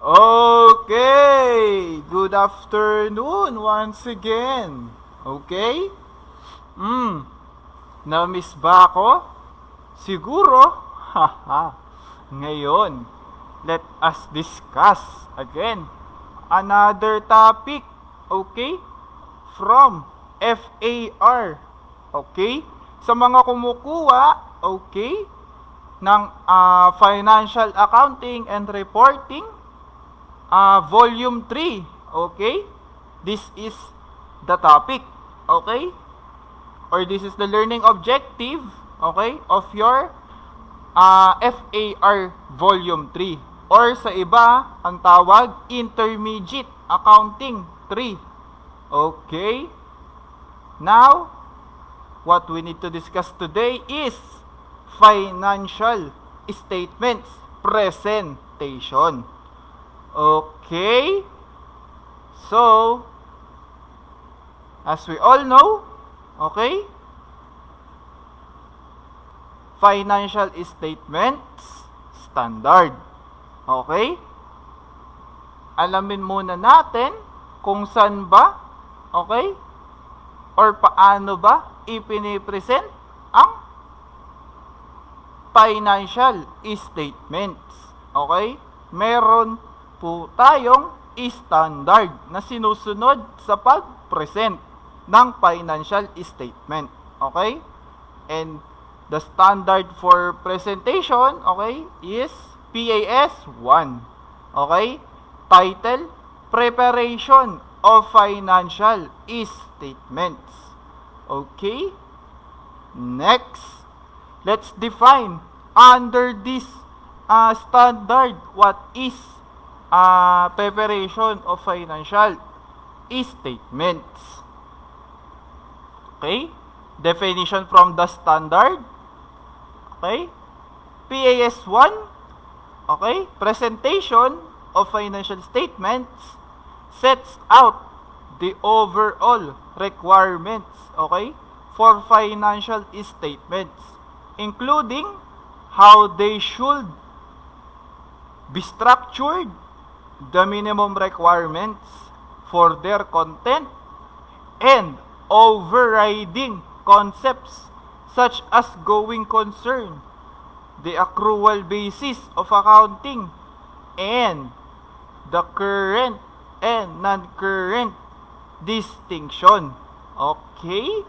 Okay, good afternoon once again. Okay? Na-miss ba ako? Siguro? Haha. Ngayon, let us discuss again another topic. Okay? From FAR. Okay? Sa mga kumukuha, okay, ng Financial Accounting and Reporting, Volume 3. Okay? This is the topic. Okay? Or this is the learning objective, okay, of your FAR Volume 3. Or sa iba, ang tawag, Intermediate Accounting 3. Okay? Now, what we need to discuss today is financial statements presentation. Okay? So, as we all know, okay, financial statements standard. Okay? Alamin muna natin kung saan ba, okay, or paano ba ipinipresent ang financial statements. Okay? Meron po tayong standard na sinusunod sa pag-present ng financial statement. Okay? And the standard for presentation, okay, is PAS 1. Okay? Title, Preparation of Financial Statements. Okay? Next, let's define under this standard what is preparation of financial statements. Okay? Definition from the standard. Okay? PAS 1. Okay? Presentation of financial statements sets out the overall requirements, okay, for financial statements, including how they should be structured, the minimum requirements for their content, and overriding concepts such as going concern, the accrual basis of accounting, and the current and non-current distinction. Okay?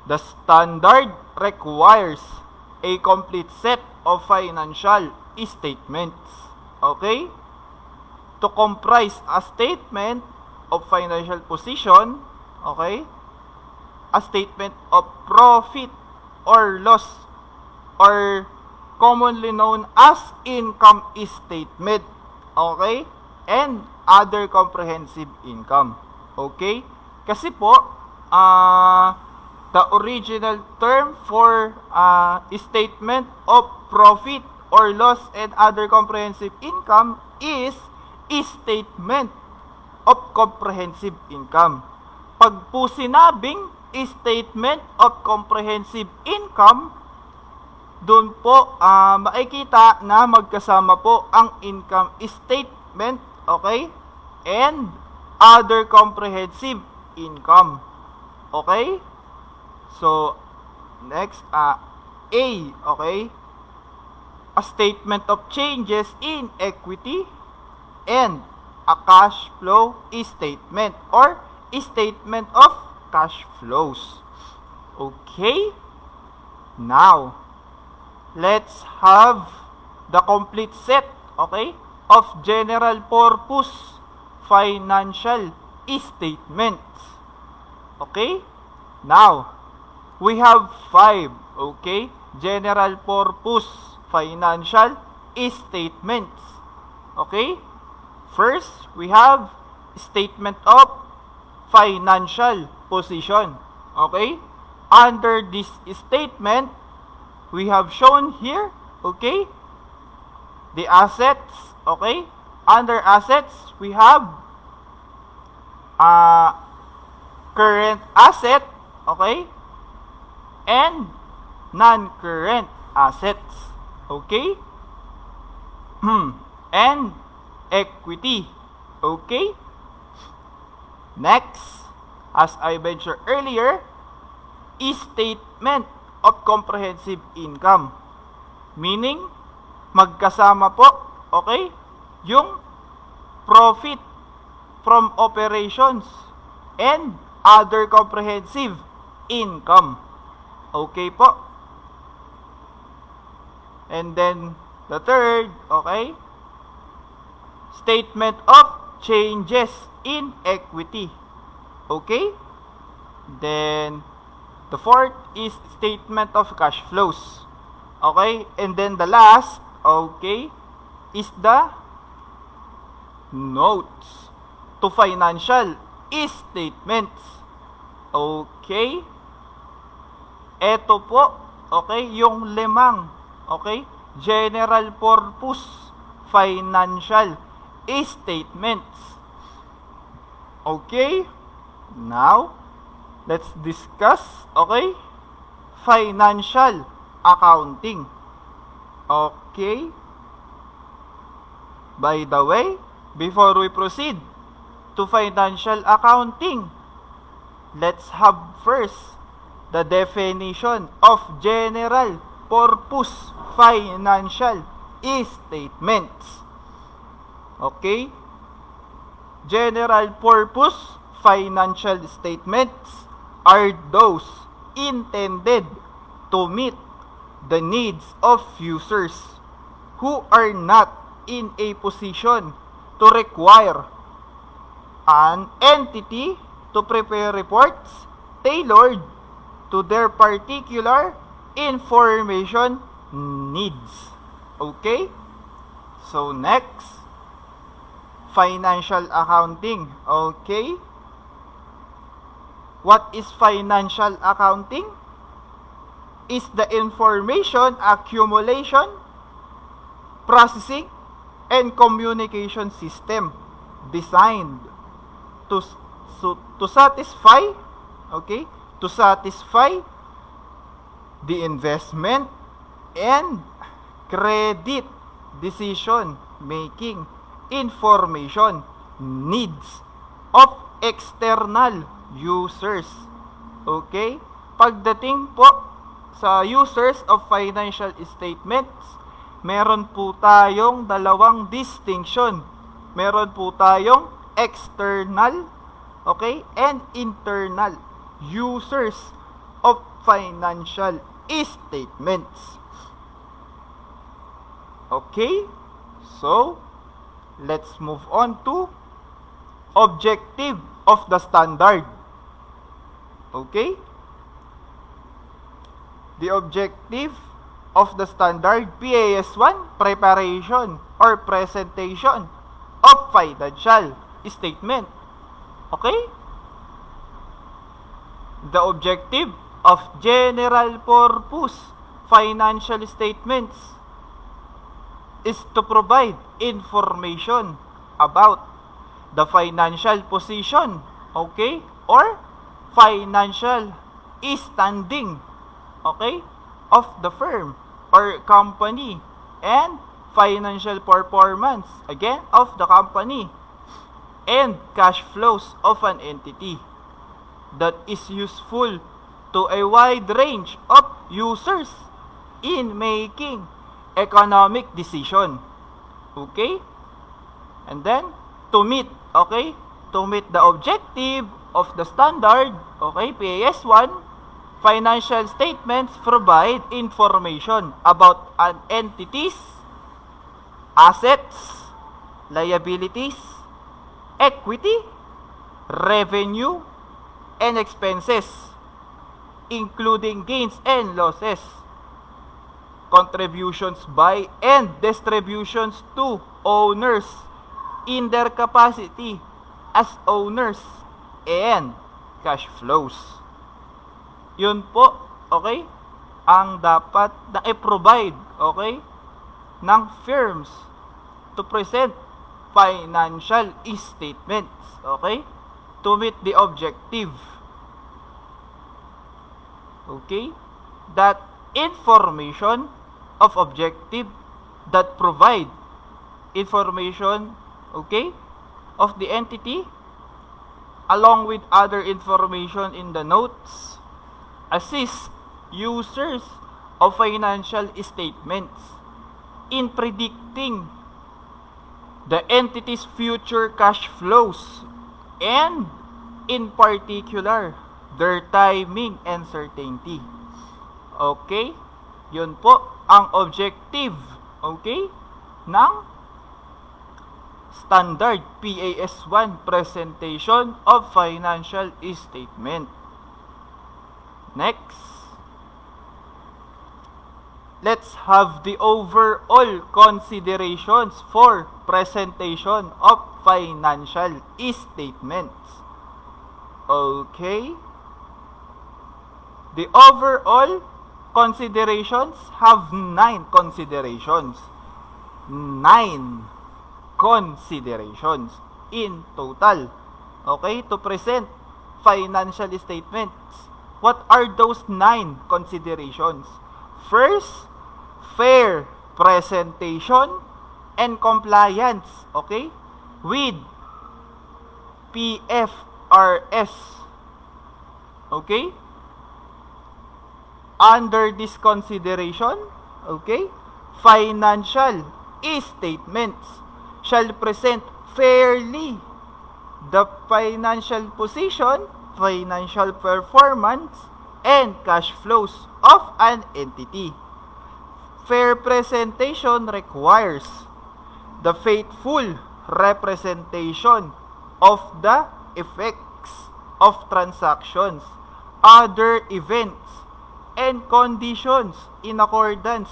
The standard requires a complete set of financial statements. Okay? To comprise a statement of financial position, okay? A statement of profit or loss, or commonly known as income statement, okay? And other comprehensive income. Okay? Kasi po, the original term for statement of profit or loss and other comprehensive income is statement of comprehensive income. Pag po sinabing statement of comprehensive income, doon po makikita na magkasama po ang income statement, okay, and other comprehensive income. Okay? So, next, A, okay, a statement of changes in equity and a cash flow statement or statement of cash flows. Okay? Now, let's have the complete set, okay, of general purpose financial statements. Okay? Now, we have 5, okay, general purpose financial statements. Okay? First, we have statement of financial position. Okay? Under this statement, we have shown here, okay, the assets, okay? Under assets, we have current asset, okay? And non-current assets, okay? and equity. Okay? Next, as I mentioned earlier, is statement of comprehensive income. Meaning, magkasama po, okay, yung profit from operations and other comprehensive income. Okay po? And then, the third, okay, statement of changes in equity. Okay? Then, the fourth is statement of cash flows. Okay? And then the last, okay, is the notes to financial statements. Okay? Ito po, okay, yung limang, okay, general purpose financial statements. Okay? Now, let's discuss, okay, financial accounting. Okay? By the way, before we proceed to financial accounting, let's have first the definition of general purpose financial statements. Okay? General purpose financial statements are those intended to meet the needs of users who are not in a position to require an entity to prepare reports tailored to their particular information needs. Okay? So next, financial accounting. Okay? What is financial accounting? Is the information accumulation, processing, and communication system designed to satisfy, okay, to satisfy the investment and credit decision making information needs of external users. Okay? Pagdating po sa users of financial statements, meron po tayong dalawang distinction. Meron po tayong external, okay, and internal users of financial statements. Okay? So, let's move on to objective of the standard. Okay? The objective of the standard PAS1, preparation or presentation of financial statement. Okay? The objective of general purpose financial statements is to provide information about the financial position, okay, or financial standing, okay, of the firm or company, and financial performance, again, of the company, and cash flows of an entity that is useful to a wide range of users in making economic decision. Okay? And then, to meet, okay, to meet the objective of the standard, okay, PAS1, financial statements provide information about an entity's assets, liabilities, equity, revenue, and expenses, including gains and losses, contributions by and distributions to owners in their capacity as owners, and cash flows. Yun po, okay, ang dapat na i-provide, okay, ng firms to present financial statements, okay, to meet the objective. Okay? That information of objective that provide information, okay, of the entity, along with other information in the notes, assist users of financial statements in predicting the entity's future cash flows and, in particular, their timing and certainty. Okay? Yun po ang objective, okay, ng standard PAS1 presentation of financial statement. Next, let's have the overall considerations for presentation of financial statements. Okay? The overall considerations have 9 considerations. 9 considerations in total. Okay? To present financial statements. What are those 9 considerations? First, fair presentation and compliance, okay, with PFRS. Okay? Under this consideration, okay, financial statements shall present fairly the financial position, financial performance, and cash flows of an entity. Fair presentation requires the faithful representation of the effects of transactions, other events, and conditions in accordance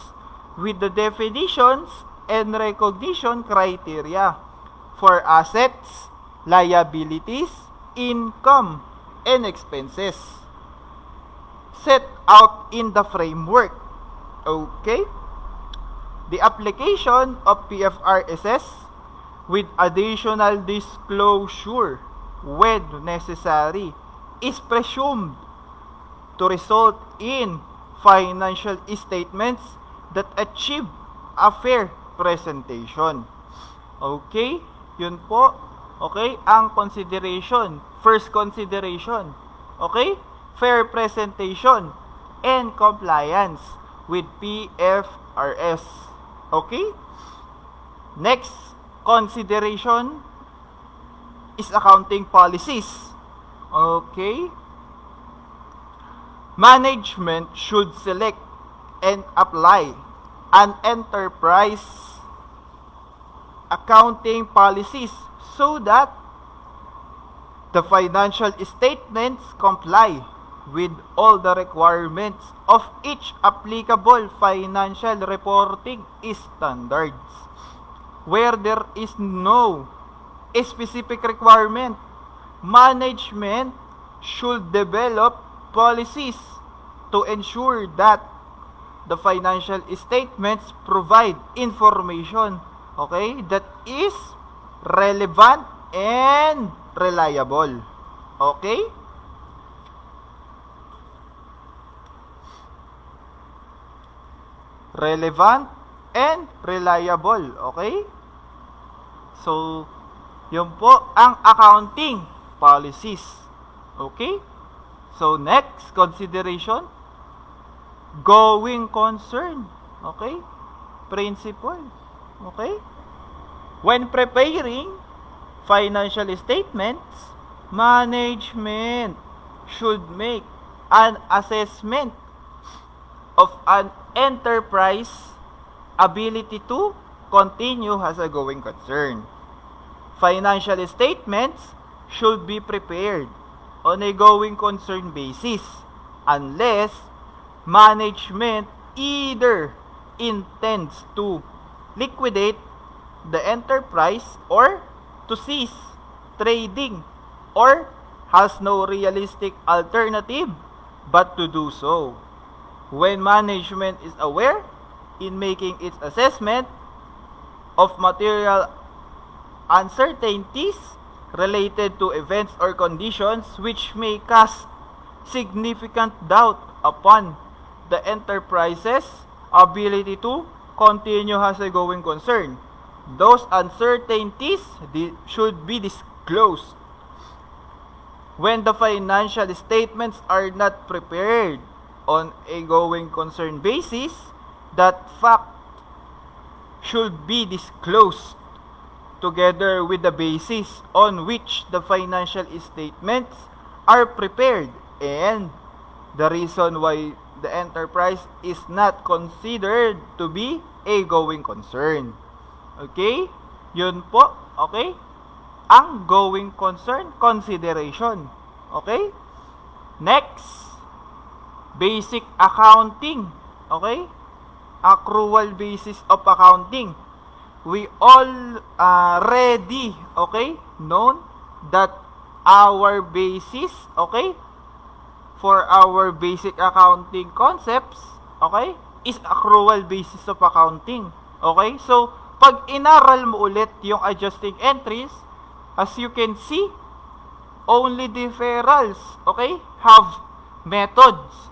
with the definitions and recognition criteria for assets, liabilities, income, and expenses set out in the framework. Okay? The application of PFRSS with additional disclosure when necessary is presumed to result in financial statements that achieve a fair presentation. Okay? Yun po. Okay? Ang consideration. First consideration. Okay? Fair presentation and compliance with PFRS. Okay? Next consideration is accounting policies. Okay? Management should select and apply an enterprise accounting policies so that the financial statements comply with all the requirements of each applicable financial reporting standards. Where there is no specific requirement, management should develop policies to ensure that the financial statements provide information, okay, that is relevant and reliable. Okay? Relevant and reliable. Okay? So, yun po ang accounting policies. Okay? So, next consideration, going concern. Okay? Principle. Okay? When preparing financial statements, management should make an assessment of an enterprise ability to continue as a going concern. Financial statements should be prepared on a going concern basis unless management either intends to liquidate the enterprise or to cease trading or has no realistic alternative but to do so. When management is aware in making its assessment of material uncertainties related to events or conditions which may cast significant doubt upon the enterprise's ability to continue as a going concern, those uncertainties should be disclosed. When the financial statements are not prepared on a going concern basis, that fact should be disclosed together with the basis on which the financial statements are prepared and the reason why the enterprise is not considered to be a going concern. Okay? Yun po. Okay? Ang going concern consideration. Okay? Next, basic accounting. Okay? Accrual basis of accounting. We all already, okay, known that our basis, okay, for our basic accounting concepts, okay, is accrual basis of accounting. Okay? So, pag inaral mo ulit yung adjusting entries, as you can see, only deferrals, okay, have methods.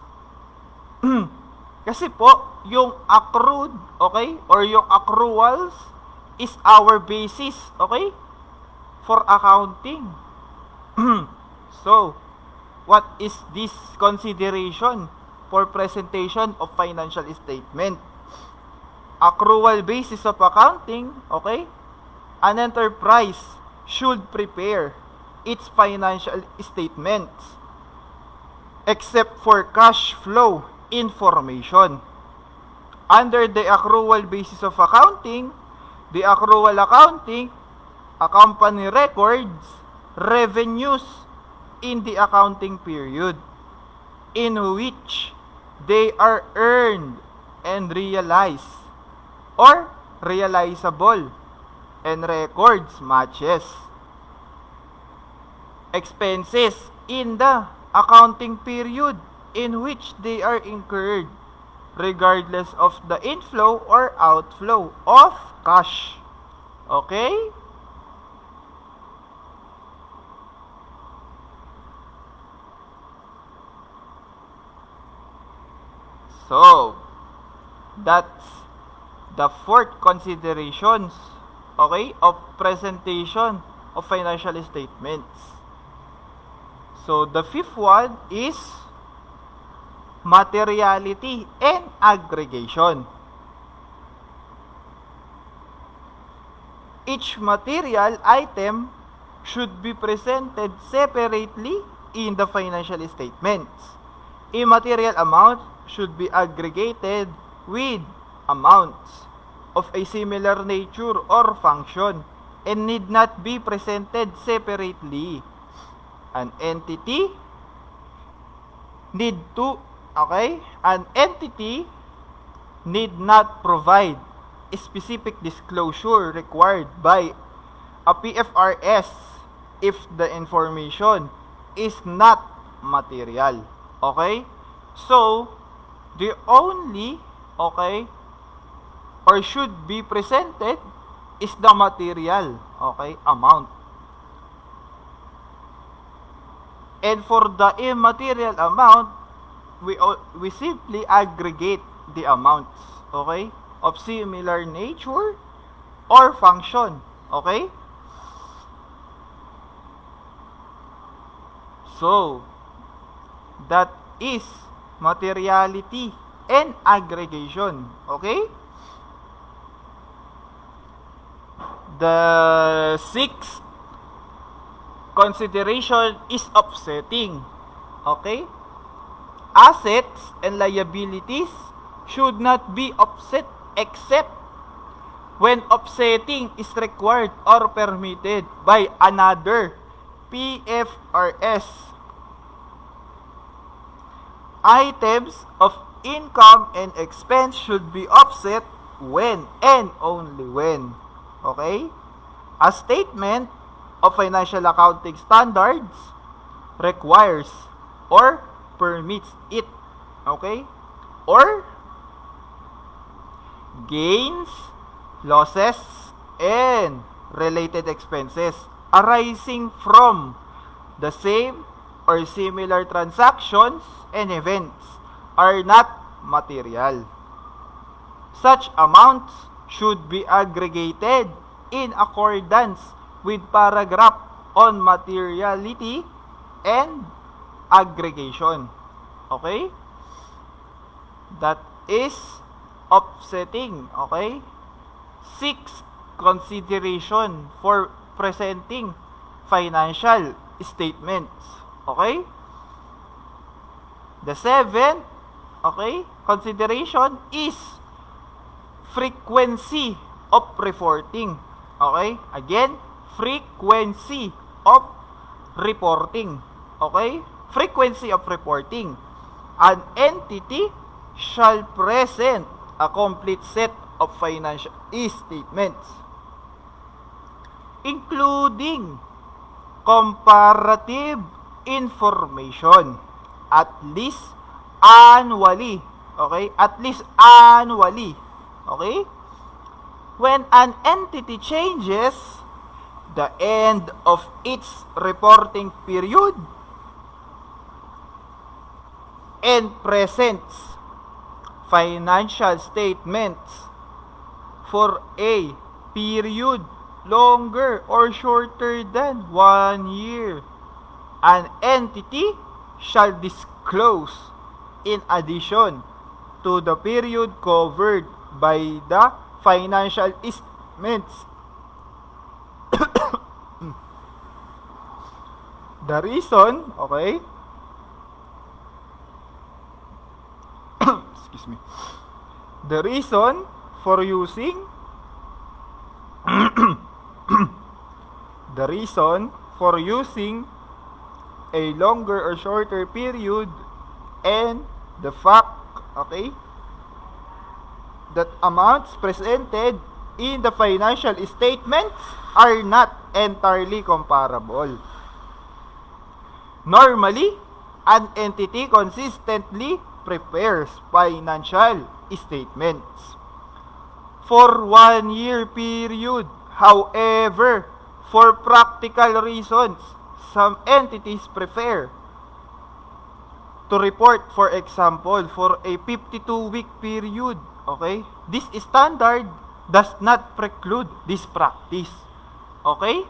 Kasi po, yung accrued, okay, or yung accruals is our basis, okay, for accounting. So, what is this consideration for presentation of financial statement? Accrual basis of accounting, okay, an enterprise should prepare its financial statements except for cash flow information. Under the accrual basis of accounting, the accrual accounting, a company records revenues in the accounting period in which they are earned and realized or realizable, and records matches expenses in the accounting period in which they are incurred, regardless of the inflow or outflow of cash. Okay? So, that's the fourth considerations, okay, of presentation of financial statements. So, the fifth one is materiality and aggregation. Each material item should be presented separately in the financial statements. Immaterial amount should be aggregated with amounts of a similar nature or function and need not be presented separately. An entity need not provide a specific disclosure required by a PFRS if the information is not material. Okay? So, the only, okay, or should be presented is the material, okay, amount. And for the immaterial amount, we simply aggregate the amounts, okay, of similar nature or function, okay? So, that is materiality and aggregation, okay? The sixth consideration is offsetting, okay? Assets and liabilities should not be offset except when offsetting is required or permitted by another PFRS. Items of income and expense should be offset when and only when, okay, a statement of financial accounting standards requires or permits it, okay, or gains, losses, and related expenses arising from the same or similar transactions and events are not material. Such amounts should be aggregated in accordance with paragraph on materiality and aggregation. Okay? That is offsetting. Okay? 6, consideration for presenting financial statements. Okay? The 7, okay, consideration is frequency of reporting. Okay? Again, frequency of reporting. Okay? Frequency of reporting. An entity shall present a complete set of financial statements, including comparative information at least annually. Okay? At least annually. Okay? When an entity changes the end of its reporting period and presents financial statements for a period longer or shorter than 1 year, an entity shall disclose in addition to the period covered by the financial statements the reason, okay? Excuse me. The reason for using the reason for using a longer or shorter period and the fact, okay, that amounts presented in the financial statements are not entirely comparable. Normally, an entity consistently prepares financial statements for 1 year period. However, for practical reasons, some entities prefer to report, for example, for a 52-week period. Okay? This standard does not preclude this practice. Okay?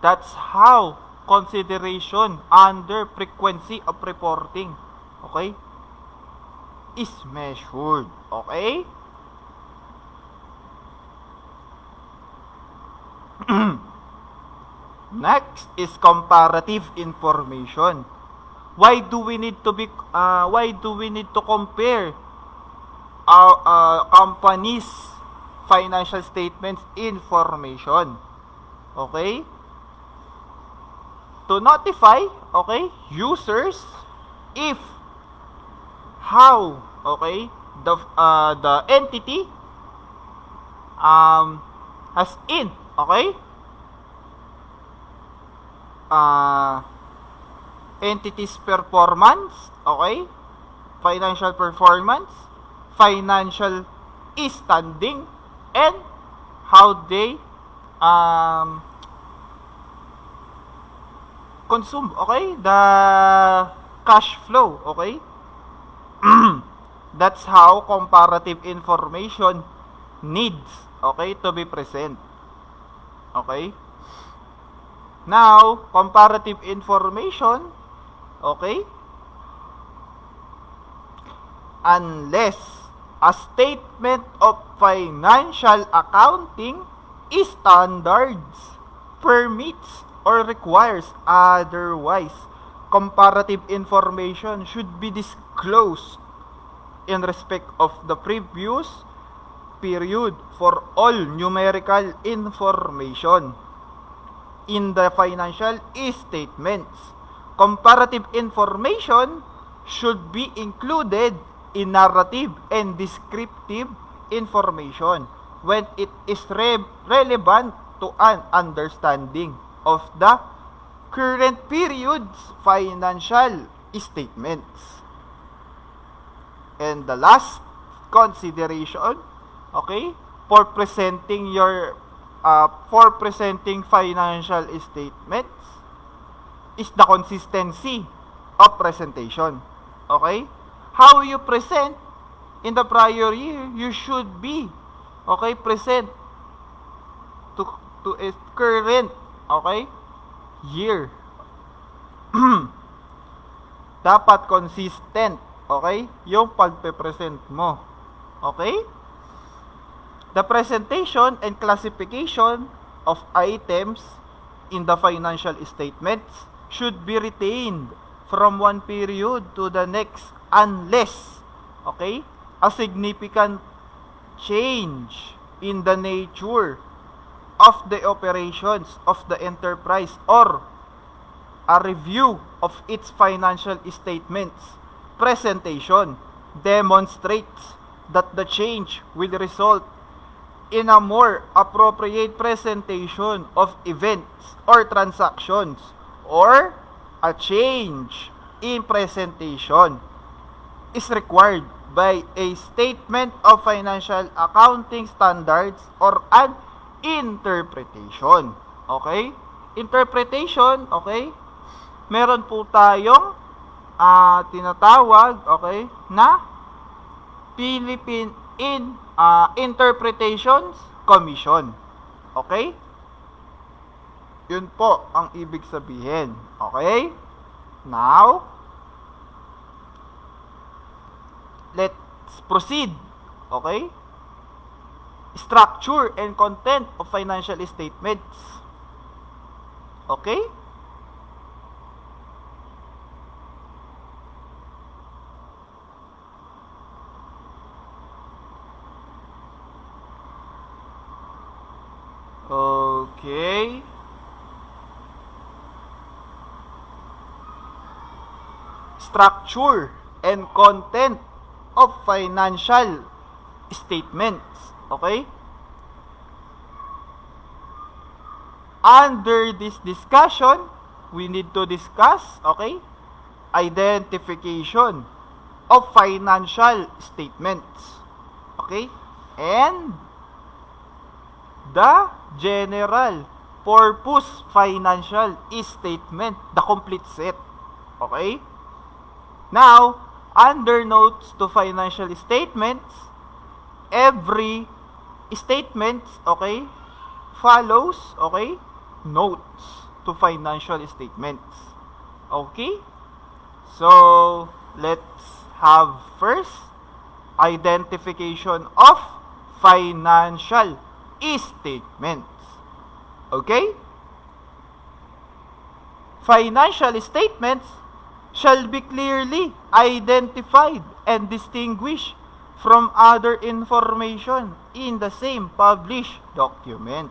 That's how consideration under frequency of reporting, okay, is measured. Okay? Next is comparative information. Why do we need to compare our company's financial statements information? Okay? To notify, okay, users if how, okay, the entity has in, okay, entity's performance, okay, financial performance, financial standing, and how they consume, okay, the cash flow. Okay? That's how comparative information needs, okay, to be present. Okay? Now, comparative information, okay, unless a statement of financial accounting standards permits or requires otherwise, comparative information should be disclosed in respect of the previous period for all numerical information in the financial statements. Comparative information should be included in narrative and descriptive information when it is relevant to an understanding of the current period's financial statements. And the last consideration, okay, for presenting financial statements is the consistency of presentation. Okay? How you present in the prior year, you should be, okay, present to a current, okay, year. Dapat consistent, okay, yung pagpe-present mo. Okay? The presentation and classification of items in the financial statements should be retained from one period to the next unless, okay, a significant change in the nature of the operations of the enterprise or a review of its financial statements presentation demonstrates that the change will result in a more appropriate presentation of events or transactions or a change in presentation is required by a statement of financial accounting standards or an interpretation. Okay? Interpretation, okay? Meron po tayong tinatawag, okay, na Philippine Interpretations Commission. Okay? Yun po ang ibig sabihin. Okay? Now, let's proceed. Okay? Structure and content of financial statements. Okay? Okay. Structure and content of financial statements. Okay? Under this discussion, we need to discuss, okay, identification of financial statements. Okay? And the general purpose financial statement, the complete set. Okay? Now, under notes to financial statements, every statements, okay, follows, okay, notes to financial statements. Okay? So, let's have first identification of financial statements. Okay? Financial statements shall be clearly identified and distinguished from other information in the same published document.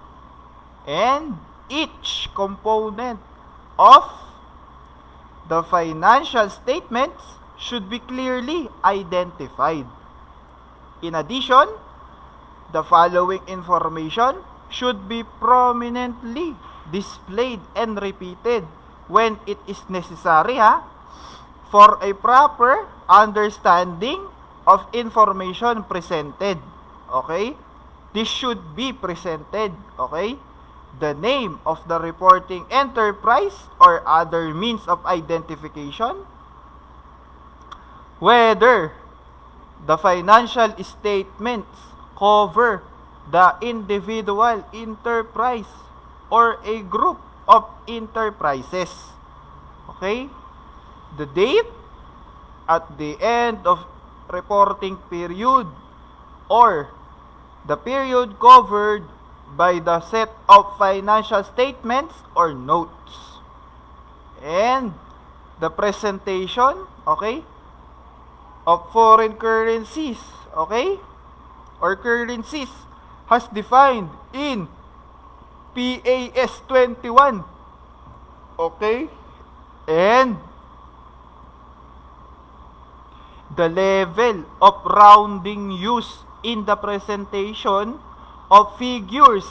And each component of the financial statements should be clearly identified. In addition, the following information should be prominently displayed and repeated when it is necessary for a proper understanding of information presented. Okay? This should be presented. Okay? The name of the reporting enterprise or other means of identification, whether the financial statements cover the individual enterprise or a group of enterprises. Okay? The date at the end of reporting period or the period covered by the set of financial statements or notes. And the presentation, okay, of foreign currencies, okay, or currencies has defined in PAS 21. Okay? And the level of rounding used in the presentation of figures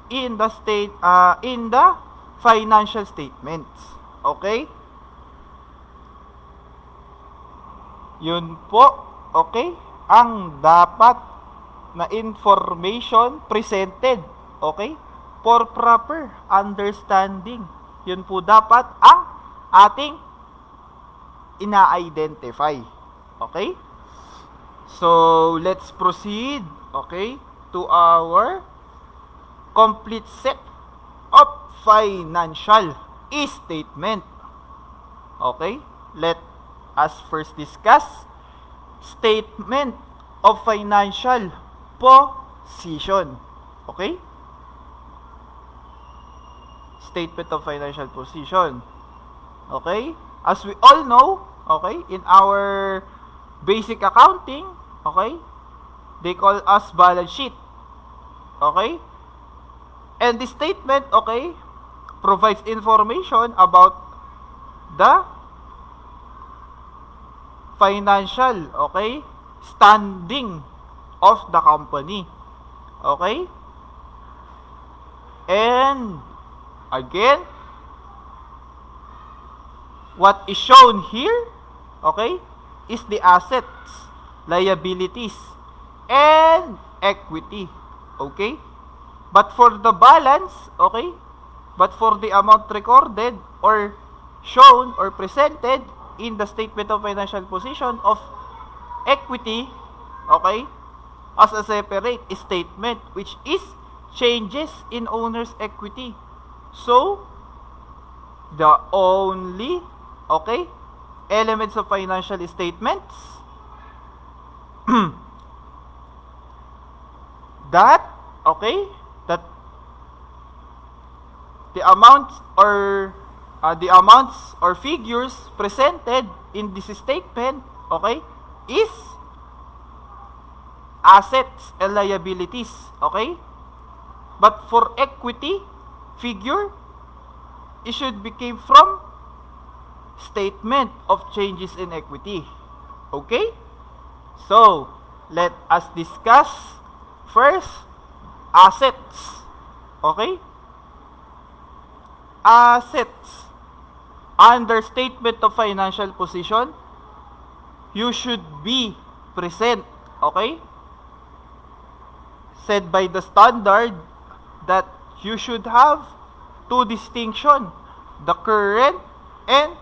in the financial statements. Okay? Yun po, okay, ang dapat na information presented, okay, for proper understanding. Yun po dapat ang ating ina-identify. Okay? So, let's proceed, okay, to our complete set of financial statement. Okay, let us first discuss statement of financial position. Okay? Statement of financial position. Okay? As we all know, okay, in our basic accounting, okay, they call us balance sheet. Okay? And this statement, okay, provides information about the financial, okay, standing of the company. Okay? And again, what is shown here, okay, is the assets, liabilities, and equity. Okay? But for the balance, okay, but for the amount recorded or shown or presented in the statement of financial position of equity, okay, as a separate statement, which is changes in owner's equity. So, the only, okay, elements of financial statements that, okay, that the amounts or figures presented in this statement, okay, is assets and liabilities, okay? But for equity figure, it should be came from statement of changes in equity. Okay? So, let us discuss first assets. Okay? Assets. Under statement of financial position, you should be present. Okay? Said by the standard that you should have two distinction, the current and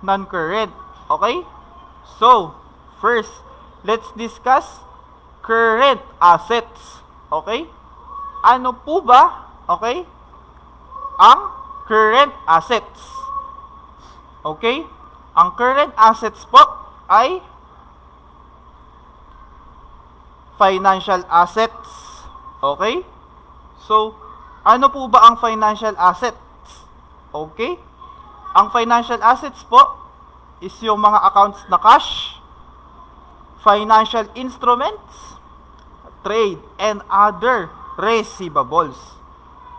non-current. Okay? So, first, let's discuss current assets. Okay? Ano po ba, okay, ang current assets? Okay? Ang current assets po ay financial assets. Okay? So, ano po ba ang financial assets? Okay? Ang financial assets po is yung mga accounts na cash, financial instruments, trade, and other receivables.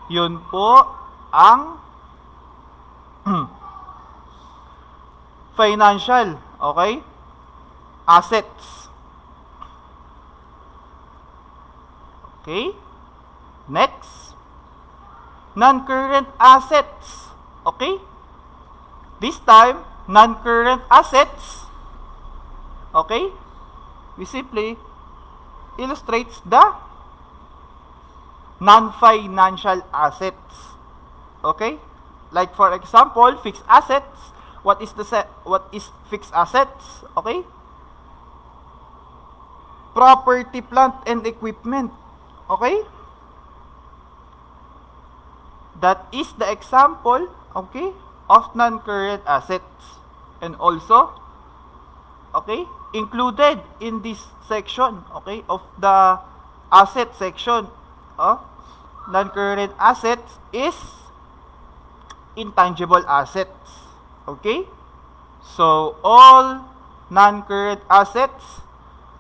Yun po ang financial, okay, assets. Okay? Next, non-current assets. Okay? This time, non-current assets, okay, we simply illustrates the non-financial assets. Okay? Like for example, fixed assets. What is fixed assets? Okay? Property, plant, and equipment. Okay? That is the example, okay, of non-current assets. And also, okay, included in this section, okay, of the asset section, non-current assets is intangible assets. Okay? So, all non-current assets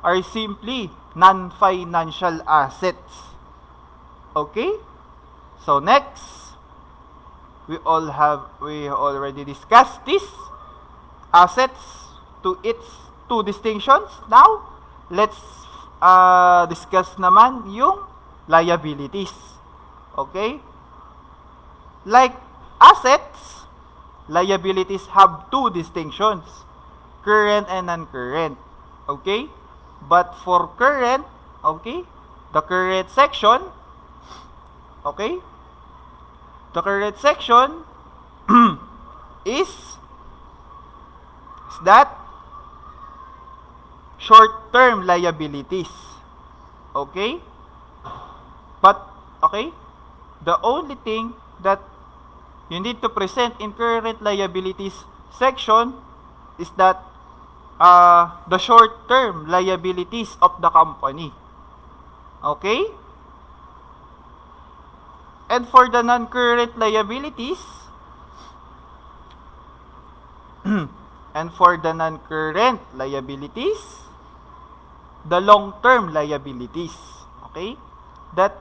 are simply non-financial assets. Okay? So, next, we already discussed this assets to its two distinctions. Now, let's discuss naman yung liabilities. Okay? Like assets, liabilities have two distinctions, current and non-current. Okay? But for current, okay, the current section, okay, the current section is that short-term liabilities. Okay? But, okay, the only thing that you need to present in current liabilities section is that the short-term liabilities of the company. Okay? And for the non-current liabilities, the long-term liabilities, okay, that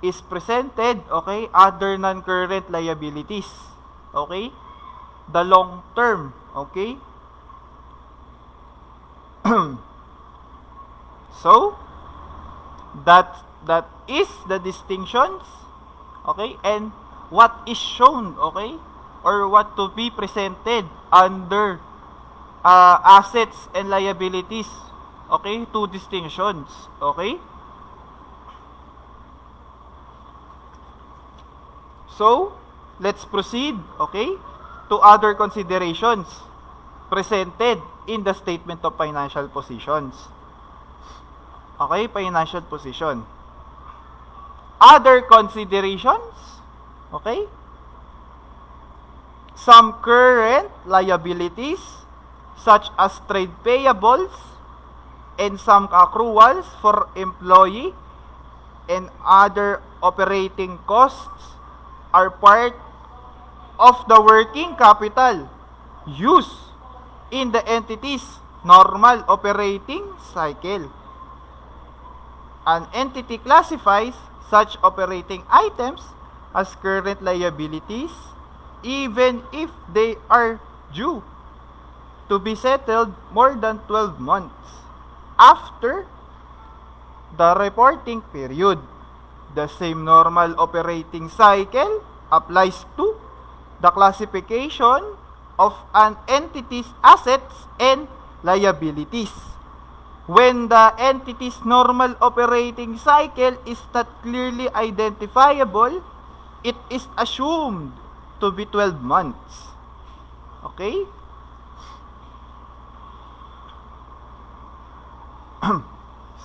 is presented, okay, other non-current liabilities, okay, the long-term, okay. So that is the distinctions, okay, and what is shown, okay, or what to be presented under assets and liabilities. Okay, two distinctions. Okay? So, let's proceed, okay, to other considerations presented in the statement of financial positions. Okay, financial position. Other considerations, okay? Some current liabilities such as trade payables and some accruals for employee and other operating costs are part of the working capital used in the entity's normal operating cycle. An entity classifies such operating items as current liabilities even if they are due to be settled more than 12 months after the reporting period. The same normal operating cycle applies to the classification of an entity's assets and liabilities. When the entity's normal operating cycle is not clearly identifiable, it is assumed to be 12 months. Okay?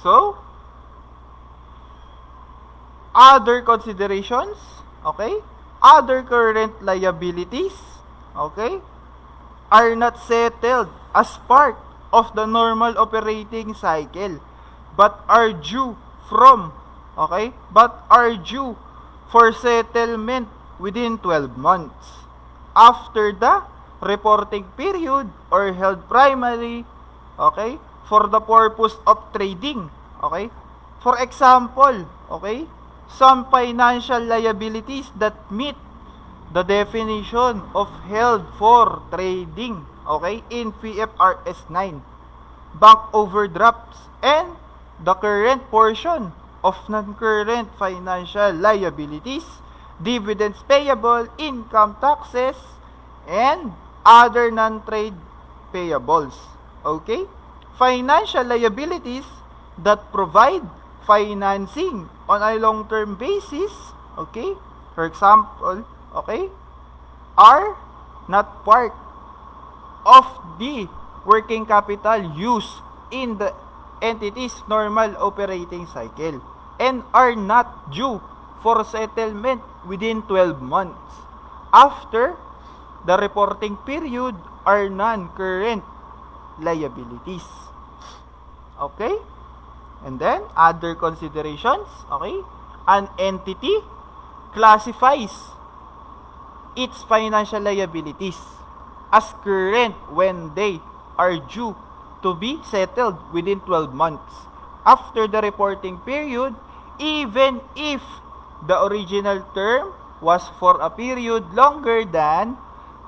So, other considerations, okay, other current liabilities, okay, are not settled as part of the normal operating cycle, but are due for settlement within 12 months after the reporting period or held primarily, okay, for the purpose of trading. Okay? For example, okay, some financial liabilities that meet the definition of held for trading, okay, in PFRS 9, bank overdrafts, and the current portion of non-current financial liabilities, dividends payable, income taxes, and other non-trade payables. Okay? Financial liabilities that provide financing on a long-term basis, okay, for example, okay, are not part of the working capital used in the entity's normal operating cycle and are not due for settlement within 12 months after the reporting period are non-current liabilities. Okay? And then, other considerations, okay? An entity classifies its financial liabilities as current when they are due to be settled within 12 months after the reporting period, even if the original term was for a period longer than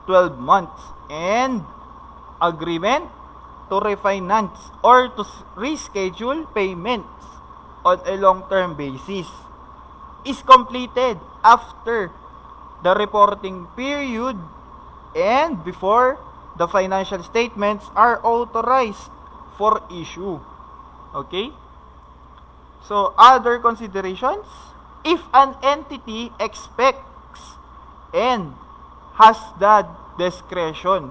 12 months and agreement to refinance or to reschedule payments on a long-term basis is completed after the reporting period and before the financial statements are authorized for issue. Okay? So, other considerations, if an entity expects and has the discretion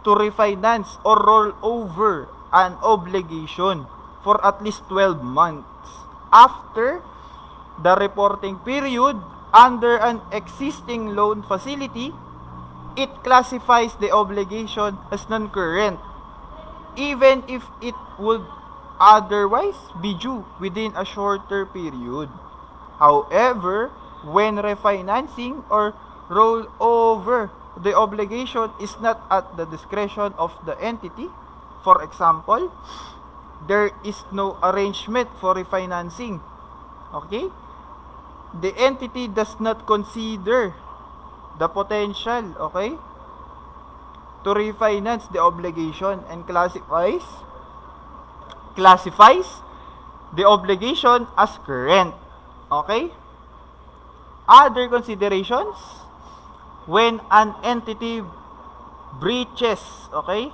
to refinance or roll over an obligation for at least 12 months after the reporting period under an existing loan facility, it classifies the obligation as non-current, even if it would otherwise be due within a shorter period. However, when refinancing or roll over, the obligation is not at the discretion of the entity. For example, there is no arrangement for refinancing. Okay? The entity does not consider the potential, okay, to refinance the obligation and classifies the obligation as current. Okay? Other considerations, when an entity breaches, okay,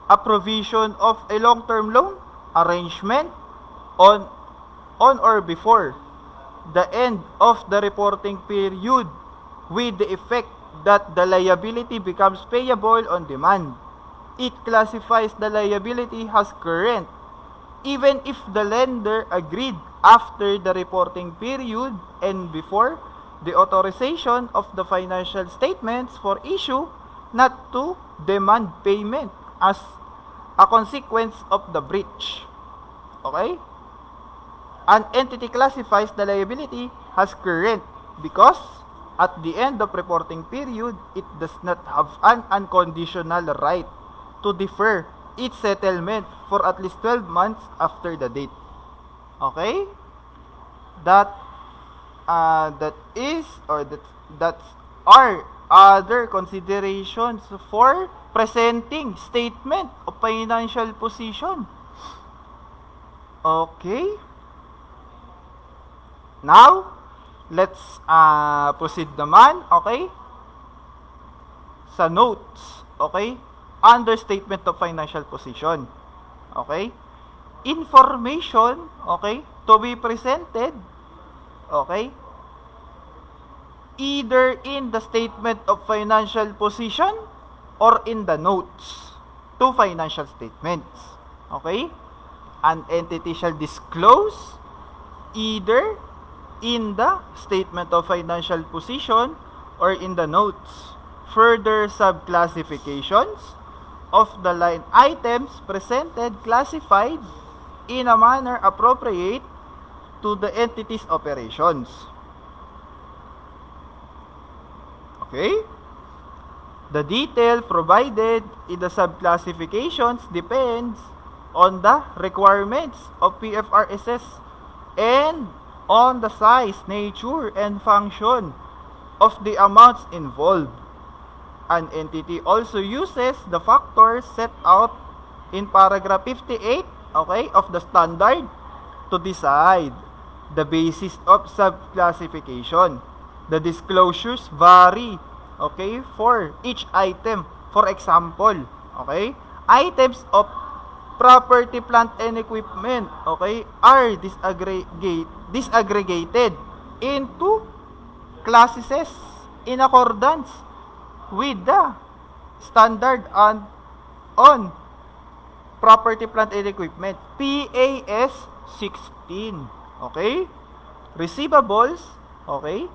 a provision of a long-term loan arrangement on or before the end of the reporting period, with the effect that the liability becomes payable on demand, it classifies the liability as current, even if the lender agreed after the reporting period and before the authorization of the financial statements for issue not to demand payment as a consequence of the breach. Okay? An entity classifies the liability as current because at the end of reporting period, it does not have an unconditional right to defer its settlement for at least 12 months after the date. Okay? That's are other considerations for presenting statement of financial position. Okay? Now, let's proceed naman, okay, sa notes, okay, under statement of financial position. Okay? Information, okay, to be presented, okay, either in the statement of financial position or in the notes to financial statements. Okay? An entity shall disclose either in the statement of financial position or in the notes further subclassifications of the line items presented classified in a manner appropriate to the entity's operations. Okay? The detail provided in the subclassifications depends on the requirements of PFRSS and on the size, nature, and function of the amounts involved. An entity also uses the factors set out in paragraph 58, okay, of the standard to decide the basis of subclassification. The disclosures vary, okay, for each item. For example, okay, items of property, plant, and equipment, okay, are disaggregated into classes in accordance with the standard on property, plant, and equipment, PAS 16. Okay? Receivables, okay,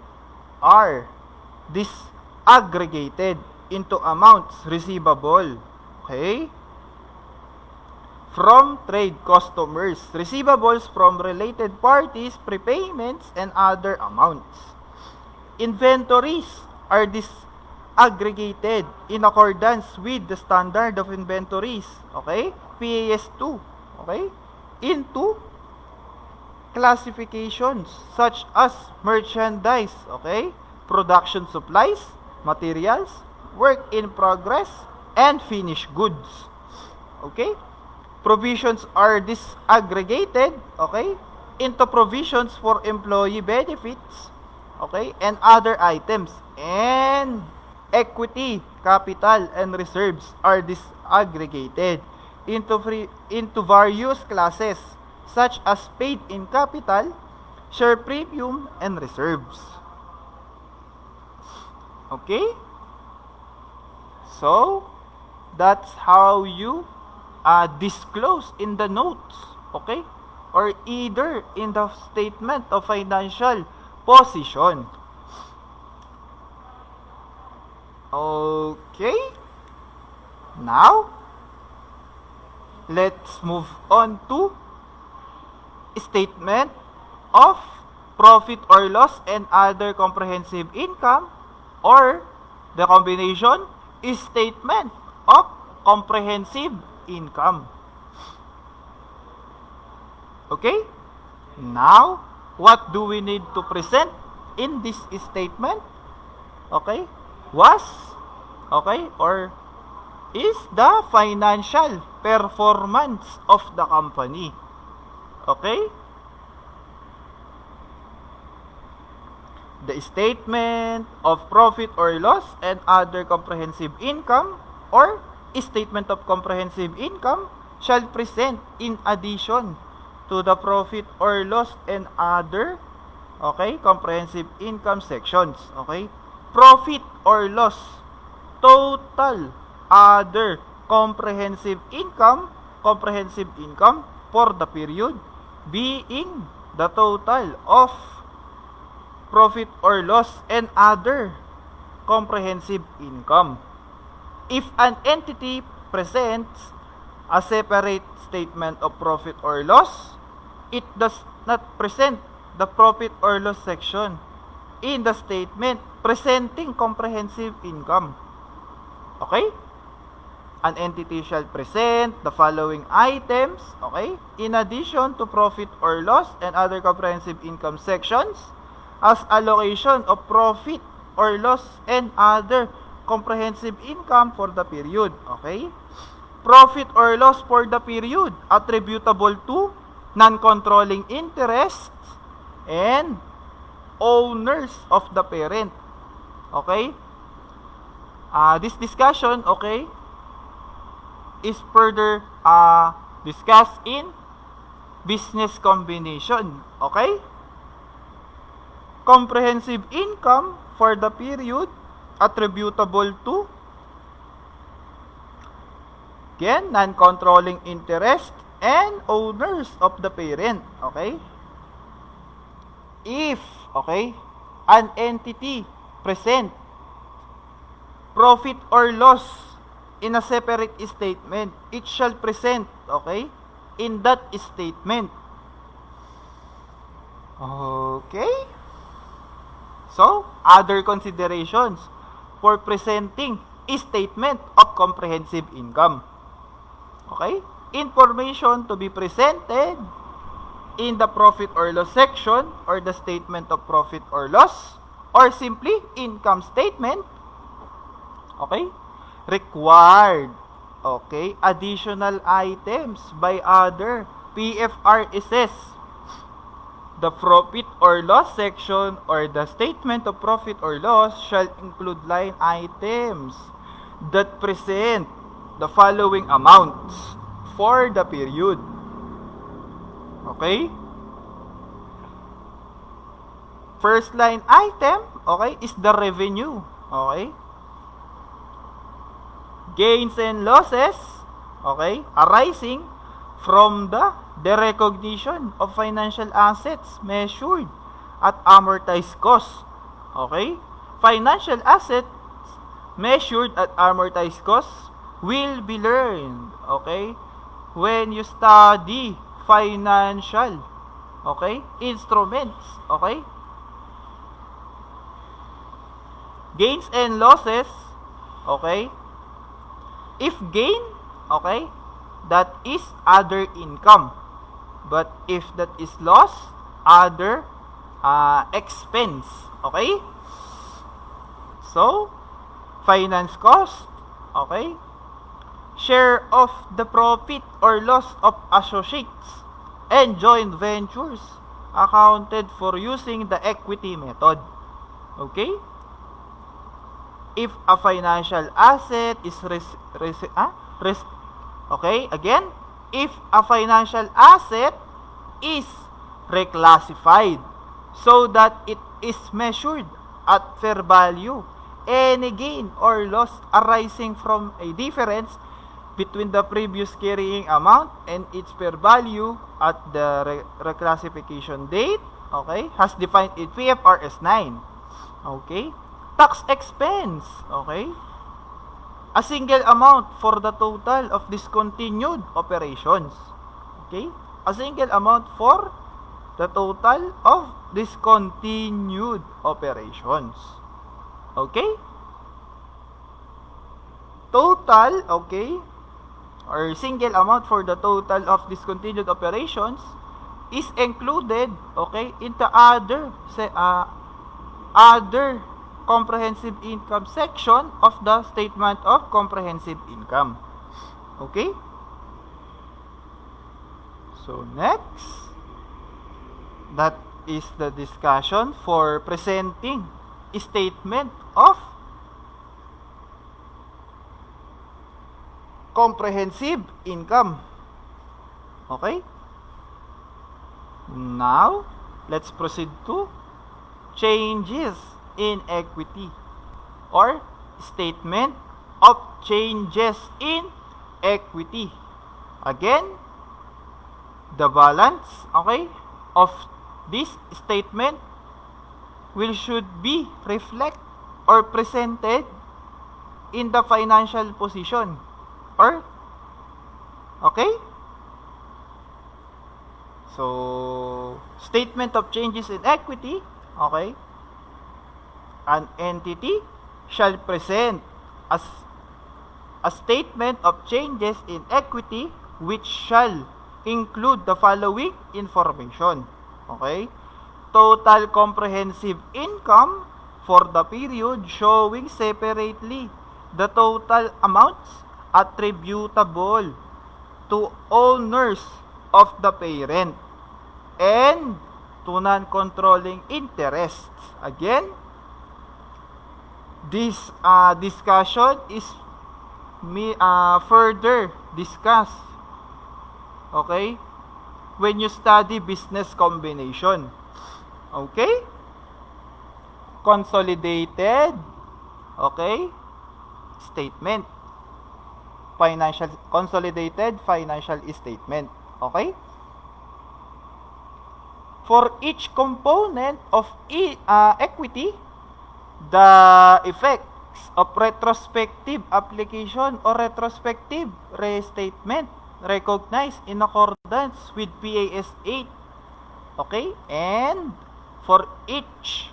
are disaggregated into amounts receivable, okay, from trade customers, receivables from related parties, prepayments, and other amounts. Inventories are disaggregated in accordance with the standard of inventories, okay, PAS 2, okay, into classifications such as merchandise, okay, production supplies, materials, work in progress, and finished goods. Okay? Provisions are disaggregated, okay, into provisions for employee benefits, okay, and other items. And equity, capital, and reserves are disaggregated into various classes such as paid in capital, share premium, and reserves. Okay? So, That's how you disclose in the notes, okay? Or either in the statement of financial position. Okay? Now, let's move on to statement of profit or loss and other comprehensive income, or the combination is statement of comprehensive income. Okay? Now, what do we need to present in this statement? Okay? Was, okay, or is the financial performance of the company. Okay? The statement of profit or loss and other comprehensive income, or statement of comprehensive income, shall present in addition to the profit or loss and other, okay, comprehensive income sections. Okay? Profit or loss, total other comprehensive income for the period, being the total of profit or loss and other comprehensive income. If an entity presents a separate statement of profit or loss, it does not present the profit or loss section in the statement presenting comprehensive income. Okay? An entity shall present the following items, okay, in addition to profit or loss and other comprehensive income sections, as allocation of profit or loss and other comprehensive income for the period. Okay? Profit or loss for the period attributable to non-controlling interests and owners of the parent. Okay? This discussion, okay, is further discussed in business combination. Okay? Comprehensive income for the period attributable to, again, non-controlling interest and owners of the parent. Okay? If, okay, an entity present profit or loss in a separate statement, it shall present, okay, in that statement. Okay? So, other considerations for presenting a statement of comprehensive income. Okay? Information to be presented in the profit or loss section, or the statement of profit or loss, or simply income statement. Okay? Required, okay, additional items by other PFRSs. The profit or loss section or the statement of profit or loss shall include line items that present the following amounts for the period. Okay? First line item, okay, is the revenue. Okay? Gains and losses, okay, arising from the recognition of financial assets measured at amortized cost. Okay? Financial assets measured at amortized cost will be learned, okay, when you study financial, okay, instruments. Okay? Gains and losses, okay, if gain, okay, that is other income. But if that is loss, other expense. Okay? So, finance cost, okay, share of the profit or loss of associates and joint ventures accounted for using the equity method. Okay? If a financial asset is okay, again, if a financial asset is reclassified so that it is measured at fair value, any gain or loss arising from a difference between the previous carrying amount and its fair value at the reclassification date, okay, has defined in PFRS 9. Okay? Tax expense, okay? A single amount for the total of discontinued operations. Okay? A single amount for the total of discontinued operations. Okay? Total, okay, or single amount for the total of discontinued operations is included, okay, in the other comprehensive income section of the statement of comprehensive income. Okay? So next, that is the discussion for presenting a statement of comprehensive income. Okay? Now, let's proceed to changes in equity or statement of changes in equity. Again, the balance, okay, of this statement should be reflect or presented in the financial position. Or, okay? So, statement of changes in equity, okay? An entity shall present as a statement of changes in equity which shall include the following information. Okay? Total comprehensive income for the period showing separately the total amounts attributable to owners of the parent and to non-controlling interests. Again, this discussion is further discussed, okay, when you study business combination. Okay? Consolidated, okay, statement. Consolidated financial statement. Okay? For each component of equity, the effects of retrospective application or retrospective restatement recognized in accordance with PAS 8. Okay? And for each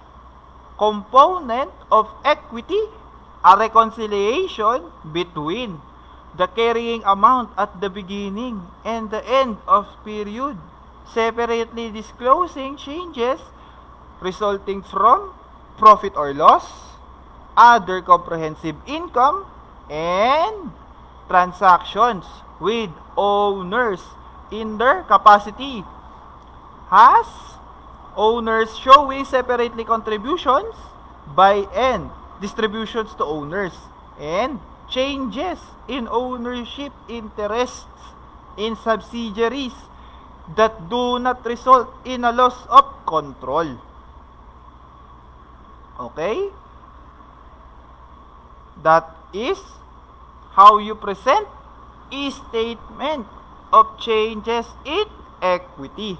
component of equity, a reconciliation between the carrying amount at the beginning and the end of period, separately disclosing changes resulting from profit or loss, other comprehensive income, and transactions with owners in their capacity as owners showing separately contributions by and distributions to owners, and changes in ownership interests in subsidiaries that do not result in a loss of control. Okay? That is how you present a statement of changes in equity.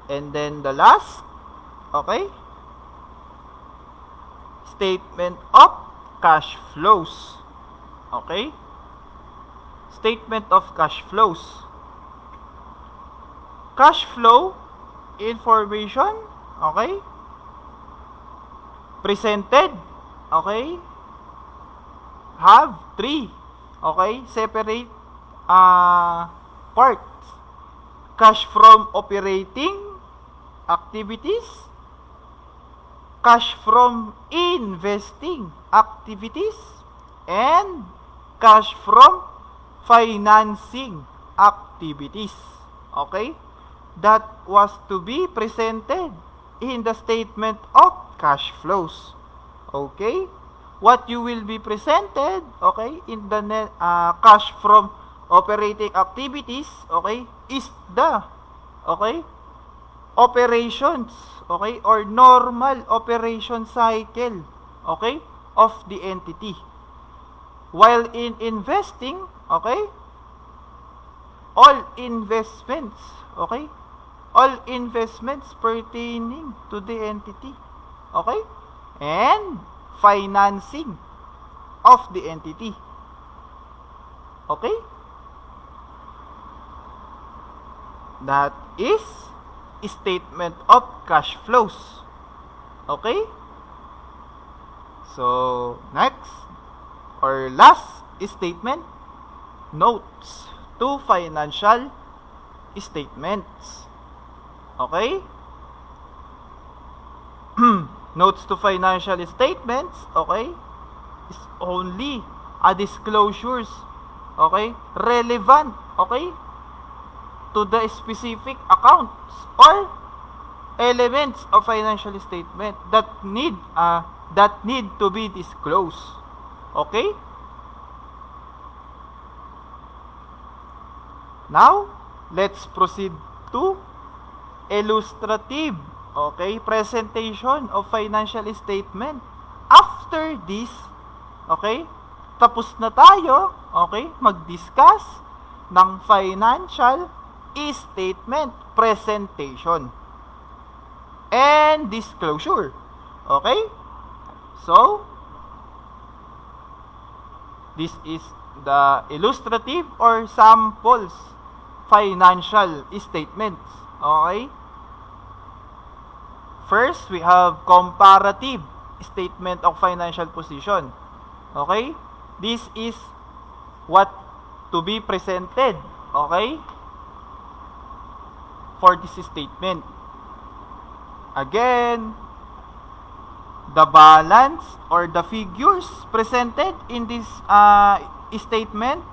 And then the last, okay, statement of cash flows. Okay? Statement of cash flows. Cash flow information, okay, presented, okay, have three, okay, separate parts. Cash from operating activities, cash from investing activities, and cash from financing activities. Okay? That was to be presented in the statement of cash flows. Okay? What you will be presented, okay, in the cash from operating activities, okay, is the, okay, operations, okay, or normal operation cycle, okay, of the entity. while in investing, okay, all investments, okay, all investments pertaining to the entity, okay, and financing of the entity, okay, that is statement of cash flows, okay. So next or last statement, notes to financial statements, okay. Notes to financial statements, okay, is only a disclosures, okay, relevant, okay, to the specific accounts or elements of financial statement that need to be disclosed, okay. Now let's proceed to illustrative, okay, presentation of financial statement. After this, okay, tapos na tayo, okay, mag-discuss ng financial statement presentation and disclosure, okay. So this is the illustrative or samples financial statements, okay. First, we have comparative statement of financial position, okay. This is what to be presented, okay, for this statement. Again, the balance or the figures presented in this statement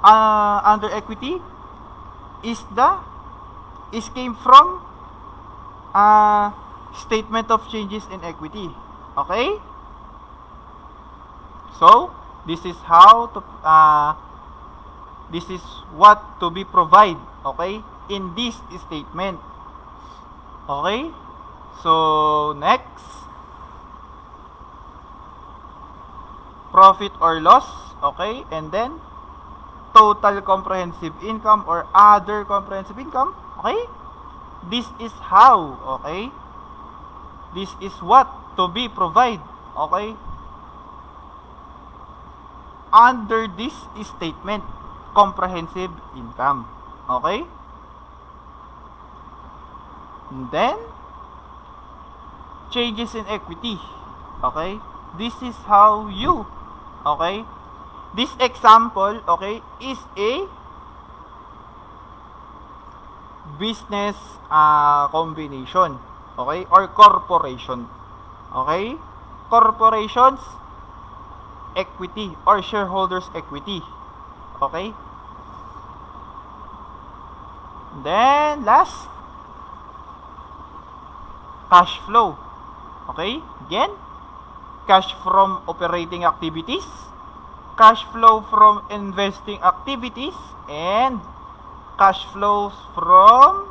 under equity came from statement of changes in equity, okay. So this is how to this is what to be provide, okay, in this statement, okay. So next, profit or loss, okay, and then total comprehensive income or other comprehensive income, okay. This is how, okay, this is what to be provide, okay, under this statement, comprehensive income, okay. And then changes in equity, okay. This is how you, okay, this example, okay, is a business combination, okay, or corporation, okay. Corporations equity or shareholders equity, okay. Then last, cash flow, okay. Again, cash from operating activities, cash flow from investing activities, and cash flows from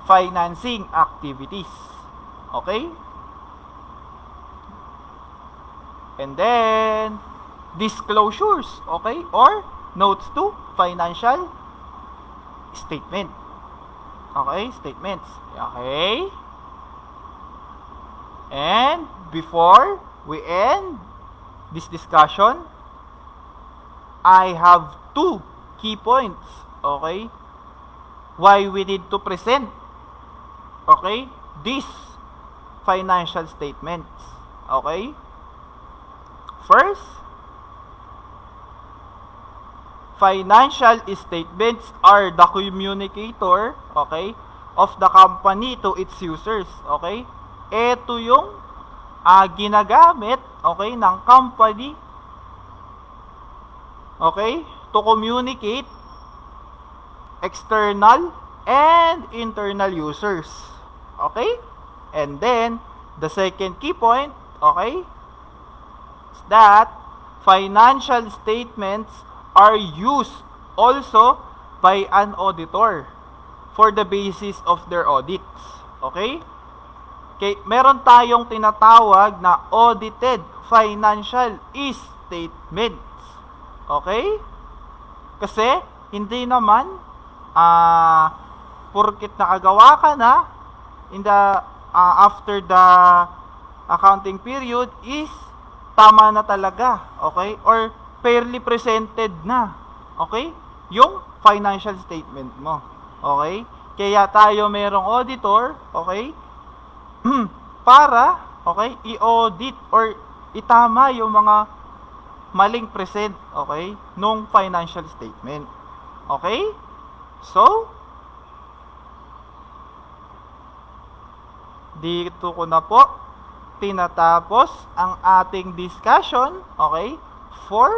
financing activities, okay. And then disclosures, okay, or notes to financial statement, okay, statements, okay. And before we end this discussion, I have two key points, okay, why we need to present, okay, these financial statements, okay. First, financial statements are the communicator, okay, of the company to its users, okay. Ito yung ginagamit, okay, ng company, okay, to communicate external and internal users, okay. And then the second key point, okay, is that financial statements are used also by an auditor for the basis of their audits, okay. Okay, meron tayong tinatawag na audited financial statements. Okay? Kasi, hindi naman, porkit nakagawa ka na, after the accounting period is tama na talaga, okay? Or fairly presented na, okay? Yung financial statement mo, okay? Kaya tayo merong auditor, okay? Para, okay, i-audit or itama yung mga maling present, okay, nung financial statement. Okay? So, dito ko na po tinatapos ang ating discussion, okay, for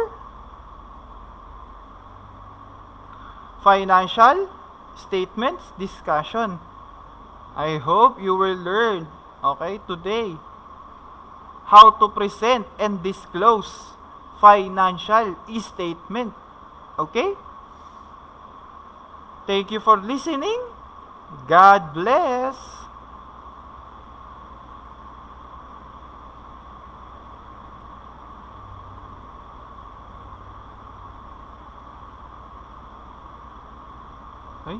financial statements discussion. I hope you will learn, okay, today how to present and disclose financial statement. Okay? Thank you for listening. God bless. Okay?